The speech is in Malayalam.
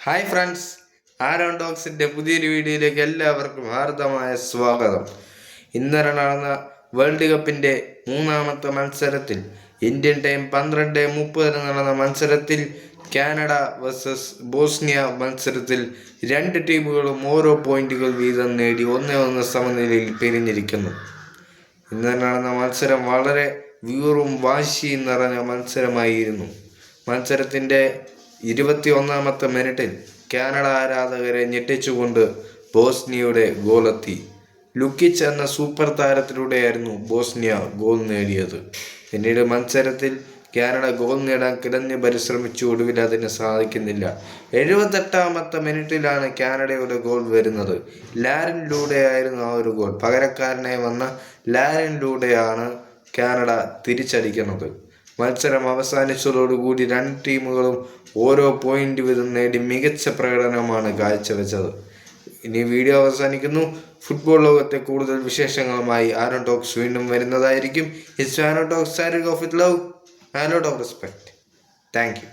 ഹായ് ഫ്രണ്ട്സ്, ആരോൺ ടോക്സിൻ്റെ പുതിയൊരു വീഡിയോയിലേക്ക് എല്ലാവർക്കും ഹാർദമായ സ്വാഗതം. ഇന്നലെ നടന്ന വേൾഡ് കപ്പിൻ്റെ മൂന്നാമത്തെ മത്സരത്തിൽ ഇന്ത്യൻ ടൈം 12:30 നടന്ന മത്സരത്തിൽ കാനഡ വേഴ്സസ് ബോസ്നിയ മത്സരത്തിൽ രണ്ട് ടീമുകളും ഓരോ പോയിന്റുകൾ വീതം നേടി 1-1 സമനിലയിൽ പിരിഞ്ഞിരിക്കുന്നു. ഇന്നലെ നടന്ന മത്സരം വളരെ വീറും വാശിയും നിറഞ്ഞ മത്സരമായിരുന്നു. മത്സരത്തിൻ്റെ 21ാമത്തെ മിനിറ്റിൽ കാനഡ ആരാധകരെ ഞെട്ടിച്ചുകൊണ്ട് ബോസ്നിയയുടെ ഗോളെത്തി. ലുക്കിച്ച് എന്ന സൂപ്പർ താരത്തിലൂടെയായിരുന്നു ബോസ്നിയ ഗോൾ നേടിയത്. പിന്നീട് മത്സരത്തിൽ കാനഡ ഗോൾ നേടാൻ കിടന്ന് പരിശ്രമിച്ചു, ഒടുവിൽ അതിന് സാധിക്കുന്നില്ല. 78ാമത്തെ മിനിറ്റിലാണ് കാനഡയുടെ ഗോൾ വരുന്നത്. ലാരിനിലൂടെയായിരുന്നു ആ ഒരു ഗോൾ. പകരക്കാരനായി വന്ന ലാരിനിലൂടെയാണ് കാനഡ തിരിച്ചടിക്കുന്നത്. മത്സരം അവസാനിച്ചതോടുകൂടി രണ്ട് ടീമുകളും ഓരോ പോയിന്റ് വീതം നേടി മികച്ച പ്രകടനമാണ് കാഴ്ചവെച്ചത്. ഇനി വീഡിയോ അവസാനിക്കുന്നു. ഫുട്ബോൾ ലോകത്തെ കൂടുതൽ വിശേഷങ്ങളുമായി ആരോൺ ടോക്സ് വീണ്ടും വരുന്നതായിരിക്കും. It's Aaron talks, signing off with love and lot of respect. Thank you.